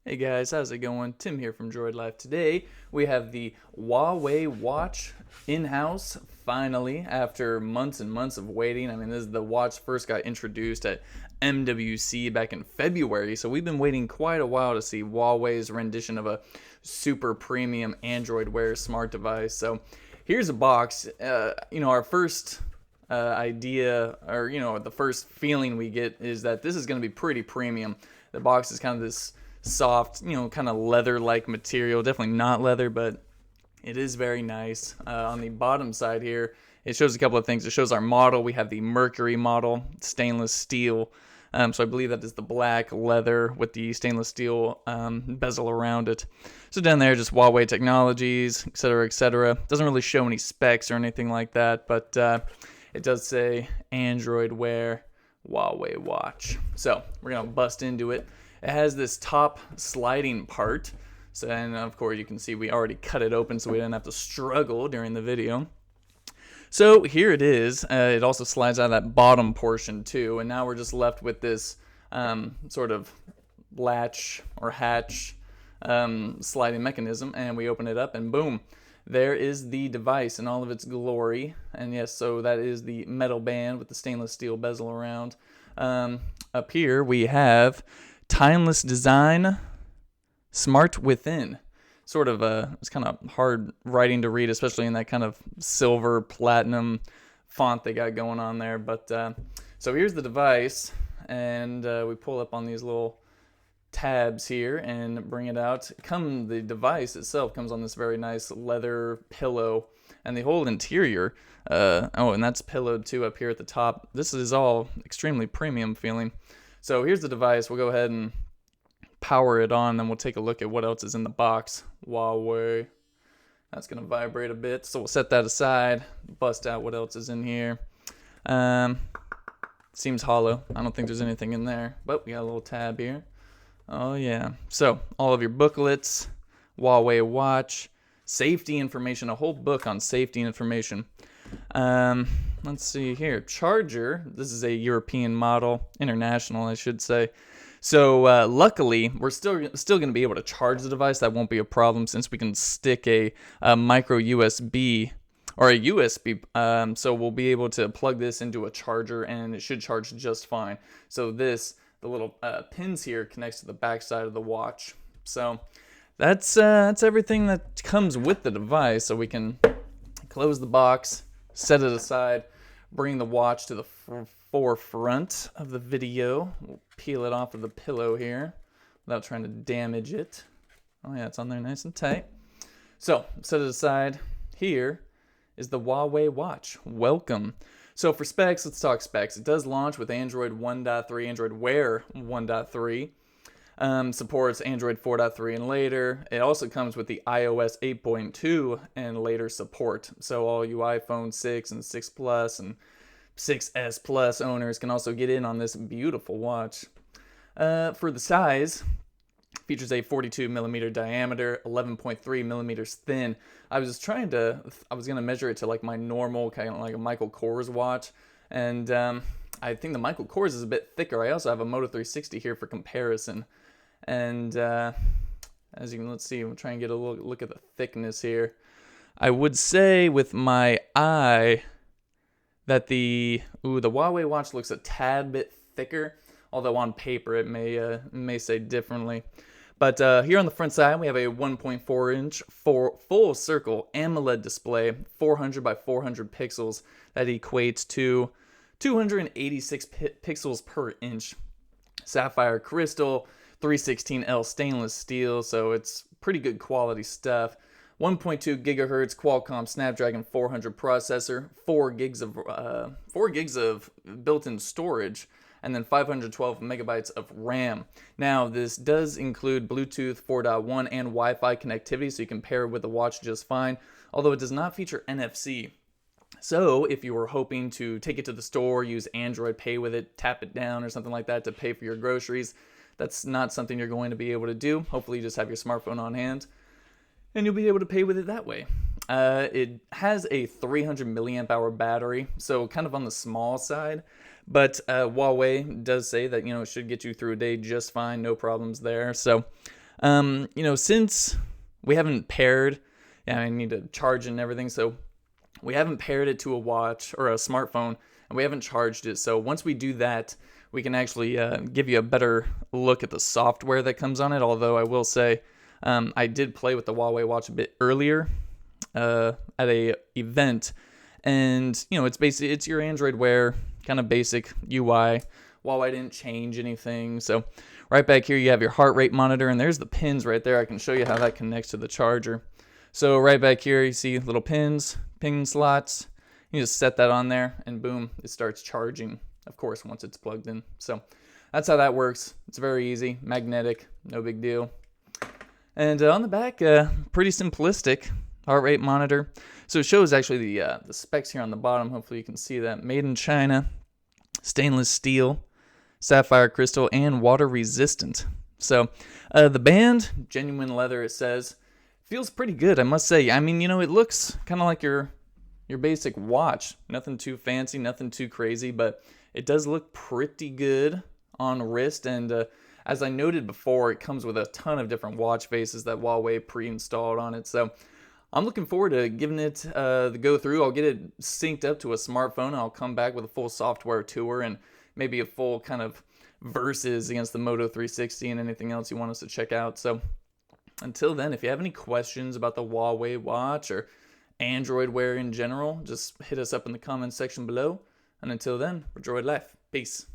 Hey guys, how's it going? Tim here from Droid Life. Today we have the Huawei Watch in-house, finally, after months and months of waiting. I mean, the watch first got introduced at MWC back in February, so we've been waiting quite a while to see Huawei's rendition of a super premium Android Wear smart device. So here's a box. Our first idea, or the first feeling we get is that this is going to be pretty premium. The box is kind of this soft, kind of leather-like material. Definitely not leather, but it is very nice. On the bottom side here, it shows a couple of things. It shows our model. We have the Mercury model, stainless steel. So I believe that is the black leather with the stainless steel bezel around it. So down there, just Huawei Technologies, etc., etc. Doesn't really show any specs or anything like that, but it does say Android Wear Huawei Watch. So we're going to bust into it. It has this top sliding part. So, and of course you can see we already cut it open so we didn't have to struggle during the video. So here it is. It also slides out of that bottom portion too. And now we're just left with this sort of latch or hatch sliding mechanism. And we open it up and boom, there is the device in all of its glory. And yes, so that is the metal band with the stainless steel bezel around. Up here we have timeless design, smart within. Sort of it's kind of hard writing to read, especially in that kind of silver platinum font they got going on there. But so here's the device, and we pull up on these little tabs here and bring it out. The device itself comes on this very nice leather pillow, and the whole interior. And that's pillowed too up here at the top. This is all extremely premium feeling. So here's the device. We'll go ahead and power it on, then we'll take a look at what else is in the box. Huawei. That's going to vibrate a bit, so we'll set that aside, bust out what else is in here. Seems hollow. I don't think there's anything in there, but we got a little tab here. Oh yeah. So all of your booklets, Huawei Watch, safety information, a whole book on safety information. Let's see here. Charger. This is a European model, international, I should say. So luckily, we're still going to be able to charge the device. That won't be a problem since we can stick a micro USB or a USB. So we'll be able to plug this into a charger, and it should charge just fine. So the little pins here connects to the back side of the watch. So that's everything that comes with the device. So we can close the box, set it aside, bring the watch to the forefront of the video. We'll peel it off of the pillow here without trying to damage it. Oh yeah, it's on there nice and tight. So, set it aside. Here is the Huawei Watch. Welcome. So for specs, let's talk specs. It does launch with Android 1.3, Android Wear 1.3. Supports Android 4.3 and later. It also comes with the iOS 8.2 and later support. So all you iPhone 6 and 6 Plus and 6S Plus owners can also get in on this beautiful watch. For the size, features a 42 millimeter diameter, 11.3 millimeters thin. I was going to measure it to like my normal, kind of like a Michael Kors watch. And I think the Michael Kors is a bit thicker. I also have a Moto 360 here for comparison. And as you can, let's see, we'll try and get a look at the thickness here. I would say with my eye that the Huawei watch looks a tad bit thicker, although on paper it may say differently. But here on the front side, we have a 1.4-inch full circle AMOLED display, 400 by 400 pixels. That equates to 286 pixels per inch. Sapphire crystal, 316L stainless steel, so it's pretty good quality stuff. 1.2 gigahertz Qualcomm Snapdragon 400 processor, 4 gigs of built-in storage, and then 512 megabytes of RAM. Now, this does include Bluetooth 4.1 and Wi-Fi connectivity, so you can pair it with the watch just fine, although it does not feature NFC. So, if you were hoping to take it to the store, use Android Pay with it, tap it down or something like that to pay for your groceries, that's not something you're going to be able to do. Hopefully, you just have your smartphone on hand, and you'll be able to pay with it that way. It has a 300 milliamp hour battery, so kind of on the small side. But Huawei does say that, it should get you through a day just fine, no problems there. So Since we haven't paired, yeah, I need to charge and everything, so we haven't paired it to a watch or a smartphone, and we haven't charged it. So once we do that, we can actually give you a better look at the software that comes on it. Although I will say, I did play with the Huawei Watch a bit earlier at a event, and it's your Android Wear kind of basic UI. Huawei didn't change anything. So right back here you have your heart rate monitor, and there's the pins right there. I can show you how that connects to the charger. So right back here you see little pin slots. You just set that on there and boom, it starts charging, of course, once it's plugged in. So that's how that works. It's very easy, magnetic, no big deal. And on the back, pretty simplistic heart rate monitor. So it shows actually the specs here on the bottom. Hopefully you can see that. Made in China, stainless steel, sapphire crystal, and water resistant. So the band, genuine leather, it says, feels pretty good, I must say. I mean, it looks kind of like your basic watch. Nothing too fancy, nothing too crazy, but it does look pretty good on wrist. And as I noted before, it comes with a ton of different watch faces that Huawei pre-installed on it. So I'm looking forward to giving it the go through. I'll get it synced up to a smartphone, and I'll come back with a full software tour and maybe a full kind of versus against the Moto 360 and anything else you want us to check out. So until then, if you have any questions about the Huawei Watch or Android Wear in general, just hit us up in the comments section below. And until then, we're Droid Life. Peace.